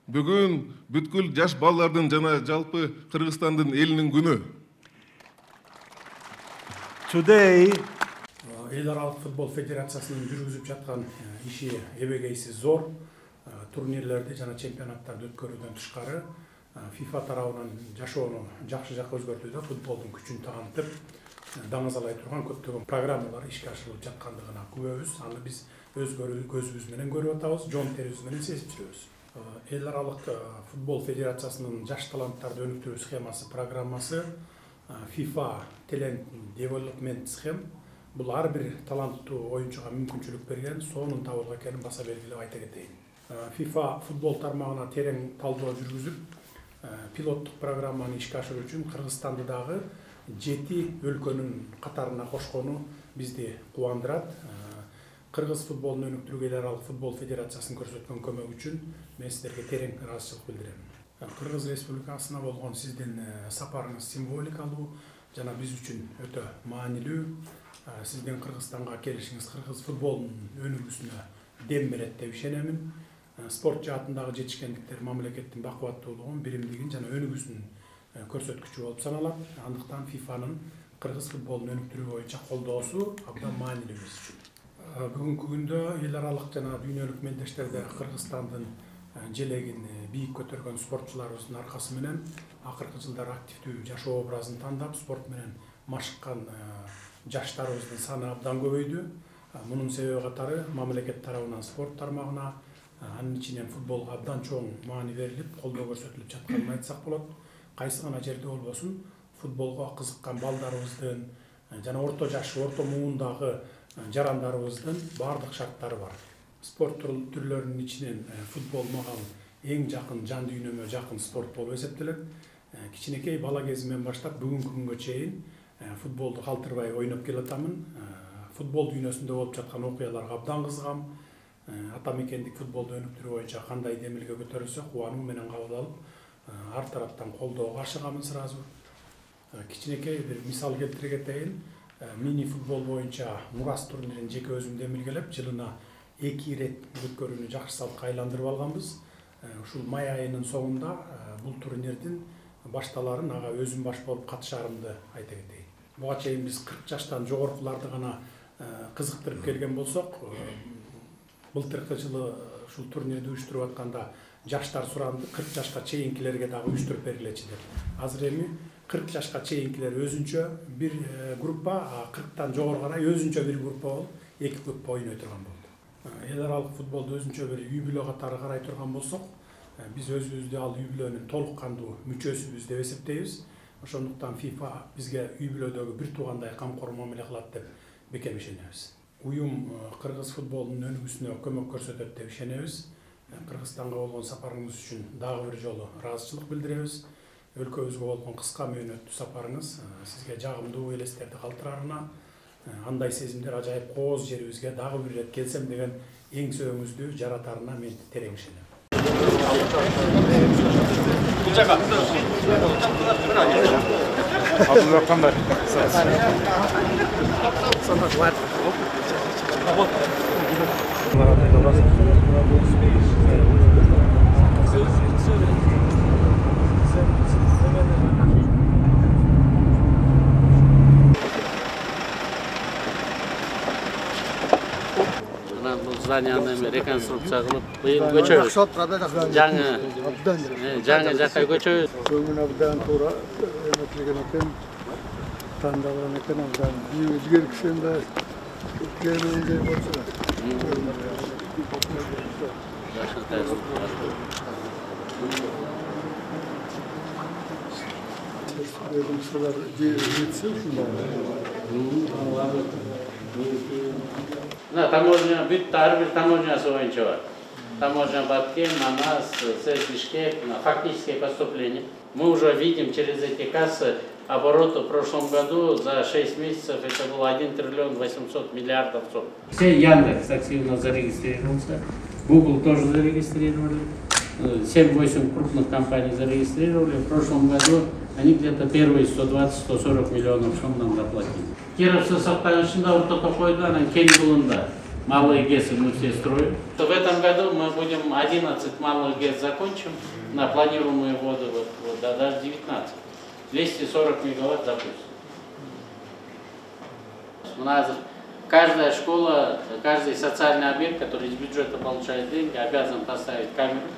Бүгүн бүткүл жаш балдардын жана жалпы Кыргызстандын элинин күнү. Today, Эл аралык футбол федерациясынын жүргүзүп жаткан иши эбегейсиз зор. Турнирлерди жана чемпионаттарды өткөрүүдөн тышкары FIFA тарабынан жашоону жакшы жакка өзгөртүүдө футболдун күчүн таанытып, даңазалай турган көптөгөн программалар ишке ашырылып жаткандыгына күбөбүз. Аны биз өз көзүбүз менен көрүп атабыз, жон терибиз менен сезип жүрөбүз. Эл аралык футбол федерациясынын жаш таланттарды өнүктүрүү схемасы программасы FIFA Talent Development Scheme. Бул ар бир таланттуу оюнчуга мүмкүнчүлүк берген, сонун табылга экенин баса белгилеп айта кетейин. FIFA футбол тармагына терең талдоо жүргүзүп, пилоттук программаны ишке ашыруу үчүн Кыргызстанды дагы 7 өлкөнүн катарына кошкону бизди кубандырат. Кыргыз футболун өнүктүрүүгө эл аралык футбол федерациясынын көрсөткөн көмөгү үчүн мен сиздерге терең ыраазычылык билдирем. Кыргыз Республикасына болгон сиздин сапарыңыз символикалуу жана биз үчүн өтө маанилүү. Сиздин Кыргызстанга келишиңиз Кыргыз футболунун өнүгүүсүнө дем берет деп ишенемин. Спорт жаатындагы жетишкендиктер мамлекеттин бакубаттуулугун, биримдигин жана өнүгүүсүнүн көрсөткүчү болуп саналат. Андыктан FIFAнын Кыргыз футболун өнүктүрүү боюнча колдоосу абдан маанилүү биз үчүн. Бүгүнкү күндө эл аралык жана дүйнөлүк мелдештерде Кыргызстандын желегин бийик көтөргөн спортчуларыбыздын аркасы менен акыркы жылдары активдүү жашоо образын тандап, спорт менен машыккан жаштарыбыздын саны абдан көбөйдү. Мунун себеби катары мамлекет тарабынан спорт тармагына, анын ичинен футболго абдан чоң маани берилип, колдоо көрсөтүлүп жатканын айтсак болот. Кайсы гана жерде болбосун, футболго кызыккан балдарыбыздын жана орто жаш, орто муундагы жарандарыбыздын бардык шарттары бар. Спорт түрлөрүнүн ичинен футбол мага эң жакын, жан дүйнөмө жакын спорт болуп эсептелет. Кичинекей бала кезимден баштап бүгүнкү күнгө чейин футболду калтырбай ойноп келатамын. Футбол дүйнөсүндө болуп жаткан окуяларга абдан кызыгам. Ата мекендик футболду өнүктүрүү боюнча кандай демилге көтөрүлсө кубануу менен кабыл алып, ар тараптан колдоого ашыгамын сразу. Кичинекей бир мисал келтире кетейин. Мини футбол боюнча Мурас турнирин жеке өзүм демилгелеп, жылына 2 ирет өткөрүүнү жакшы салтка айландырып алганбыз. Ушул май айынын соңунда бул турнирдин башталарын ага өзүм баш болуп катышарымды айта кетейин. Буга чейин биз 40 жаштан жогоркуларды гана кызыктырып келген болсок, былтыркы жылы ушул турнирди уюштуруп атканда жаштар суранды, 40 жашка чейинкилерге дагы уюштуруп бергилечи деп. Азыр эми 40 жашка чейинкилер өзүнчө бир группа, 40тан жогору карай өзүнчө бир группа болуп, 2 группа ойной турган болду. Эл аралык футболду өзүнчө бир үй бүлө катары карай турган болсок, биз өзүбүздү ал үй бүлөнүн толук кандуу мүчөсүбүз деп эсептейбиз. Ошондуктан FIFA бизге үй бүлөдөгү бир туугандай камкор мамиле кылат деп бекем ишенебиз. Уюм Кыргыз футболунун өнүгүүсүнө көмөк көрсөтөт деп ишенебиз. Кыргызстанга болгон сапарыңыз үчүн дагы бир жолу ыраазычылык билдиребиз. Өлкөбүзгө болгон кыска мөөнөттүү сапарыңыз сизге жагымдуу элестерди калтырарына, андай сезимдер ажайып кооз жерибизге дагы бир ирет келсем деген эң сөөгүңүздү жаратарына мен терең ишенем. Зданияны реконструкция кылып, быйыл көчөбүз. Жаңы жакка көчөбүз. Көңүл абдан туура эметилген экен, тандалган экен, абдан өзгөрүксүн да келгендей болсо. Таможня, бүт ар бир таможнясы боюнча бар. Таможня Баткен, Манас, СЭС Бишкек, фактические поступления. Мы уже видим через эти кассы обороты в прошлом году за 6 месяцев это было 1 триллион 800 миллиардов сом. Все Яндекс активно зарегистрировался, Google тоже зарегистрировали, 7-8 крупных компаний зарегистрировали. В прошлом году они где-то первые 120-140 миллионов сом нам заплатили. Кировцы Сактанышында ортото койду, анан Кеңбулунда Малые ГЭСы мы все строим. В этом году мы будем 11 малых ГЭС закончим на планируемые воды, даже 19. 240 мегаватт запустим. У нас каждая школа, каждый социальный объект, который из бюджета получает деньги, обязан поставить камеру.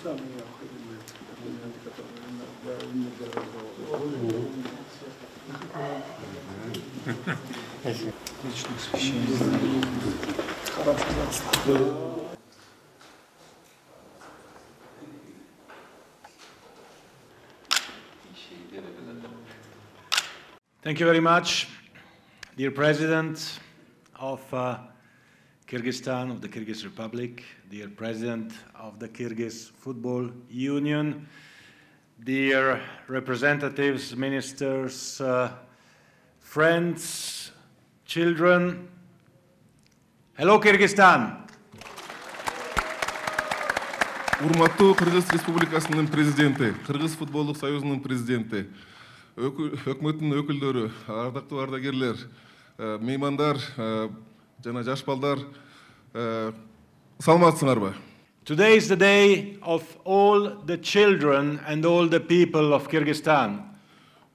Самые необходимые документы, которые для именно личное освещение. Thank you very much, dear President of Kyrgyzstan, of the Kyrgyz Republic, dear President of the Kyrgyz Football Union, dear representatives, ministers, friends, children. Hello, Kyrgyzstan! Урматтуу Кыргыз Республикасынын президенти, Кыргыз футболдук союзунун президенти, өкмөттүн өкүлдөрү, ардактуу ардагерлер, меймандар, жана жаш балдар, саламатсыңарбы? Today is the day of all the children and all the people of Kyrgyzstan.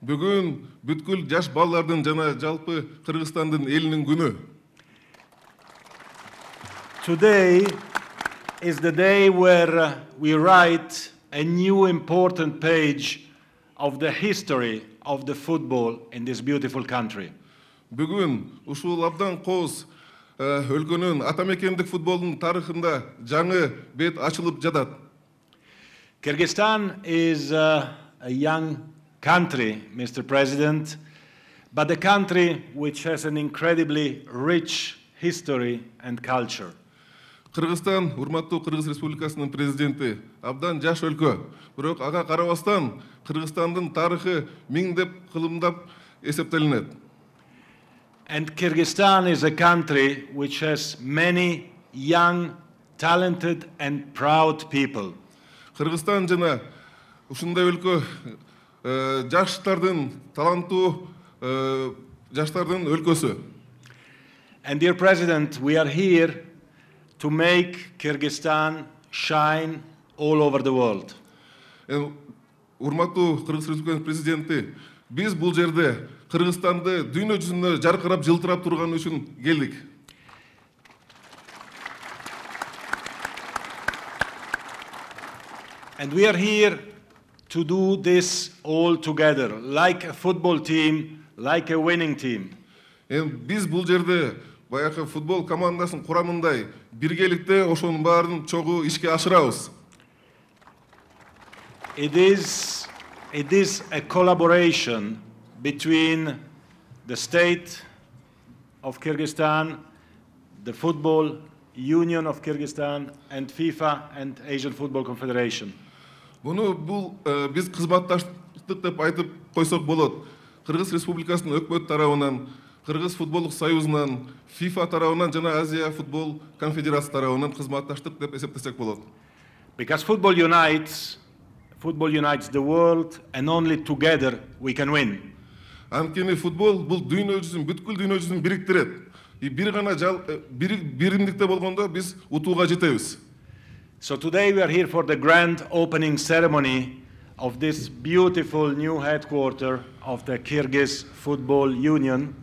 Бүгүн бүткүл жаш балдардын жана жалпы Кыргызстандын элинин күнү. Today is the day where we write a new important page of the history of the football in this beautiful country. Бүгүн ушул абдан кооз өлкөнүн атамекендик футболдун тарыхында жаңы бет ачылып жатат. Kyrgyzstan is a young country, Mr. President, but a country which has an incredibly rich history and culture. Кыргызстан, урматтуу Кыргыз Республикасынын президенти, абдан жаш өлкө. Бирок ага карабастан Кыргызстандын тарыхы миңдеп, кылымдап эсептелинет. And Kyrgyzstan is a country which has many young, talented and proud people. Кыргызстан жана ушундай өлкө жаштардын, таланттуу жаштардын өлкөсү. And dear President, we are here to make Kyrgyzstan shine all over the world. Урматтуу Кыргыз Республикасынын президенти, биз бул жерде Кыргызстанды дүйнө жүзүндө жаркырап, жылтырап турган үчүн келдик. And we are here to do this all together, like a football team, like a winning team. Биз бул жерде баягы футбол командасынын курамындай биргеликте ошонун баарын чогуу ишке ашырабыз. It is a collaboration between the state of Kyrgyzstan, the Football Union of Kyrgyzstan, and FIFA and Asian Football Confederation. Буну биз кызматташтык деп айтып койсок болот. Кыргыз Республикасынын өкмөт тарабынан, Кыргыз футболдук союзунан, FIFA тарабынан жана Азия футбол конфедерациясы тарабынан кызматташтык деп эсептесек болот. Because football unites the world, and only together we can win. Анткени футбол бул дүйнө жүзүн, бүткүл дүйнө жүзүн бириктирет. Бир гана биримдикте болгондо биз утууга жетебиз. So today we are here for the grand opening ceremony of this beautiful new headquarters of the Kyrgyz Football Union.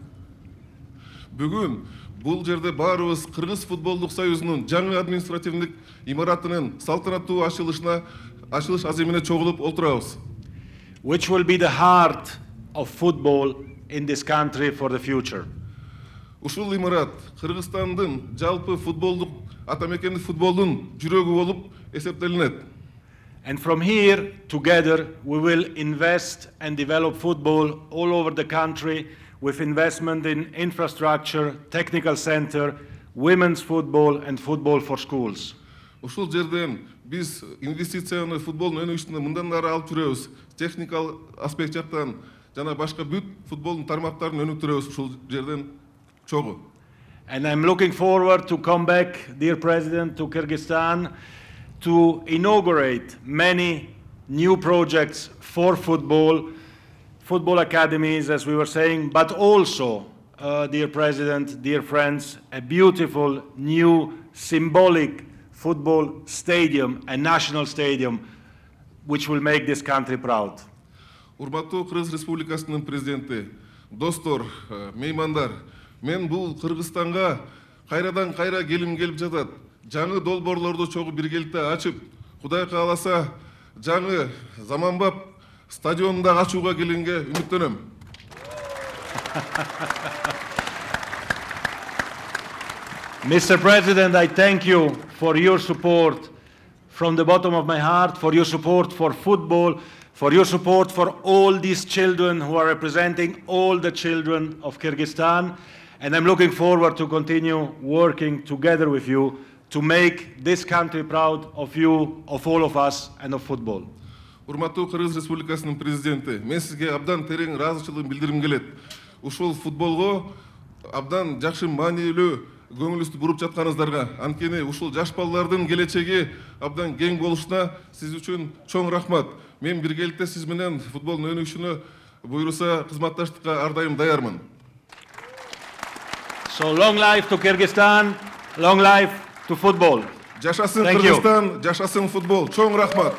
Бүгүн бул жерде баарыбыз Кыргыз футболдук союзунун жаңы административдик имаратынын салтанаттуу ачылыш аземине чогулуп отурабыз. Which will be the heart of football in this country for the future. Ушул имарат Кыргызстандын жалпы футболдук атамекендик футболдун жүрөгү болуп эсептелинет. And from here, together, we will invest and develop football all over the country with investment in infrastructure, technical center, women's football, and football for schools. Ушул жерден биз инвестицияны футболдун өнүгүшүнө мындан ары алып жүрөбүз. Техникалык аспект жактан жана башка бүт футболдун тармактарын өнүктүрөбүз ушул жерден чогуу. And I'm looking forward to come back, dear President, to Kyrgyzstan to inaugurate many new projects for football, football academies, as we were saying, but also, dear President, dear friends, a beautiful new symbolic football stadium, a national stadium, which will make this country proud. Урматтуу Кыргыз Республикасынын президенти, достор, меймандар, мен бул Кыргызстанга кайрадан кайра келим келип жатат. Жаңы долбоорлорду чогуу биргеликте ачып, Кудай кааласа, жаңы заманбап стадионду ачууга келгенге үмүттөнөм. Mr. President, I thank you for your support from the bottom of my heart, for your support for football, for your support for all these children who are representing all the children of Kyrgyzstan. And I'm looking forward to continue working together with you to make this country proud of you, of all of us, and of football. Урматтуу Кыргыз Республикасынын президенти, мен сизге абдан терең ыраазычылыгымды билдиргим келет. Ушул футболго абдан жакшы маанилүү көңүлүңүздү буруп жатканыңыздарга, анткени ушул жаш балдардын келечеги абдан кең болушуна сиз үчүн чоң рахмат. Мен биргеликте сиз менен футболдун өнүгүшүнө буйруса кызматташтыкка ар дайым даярмын. So long life to Kyrgyzstan, long life to football. Жашасын Кыргызстан, жашасын футбол. Чоң рахмат.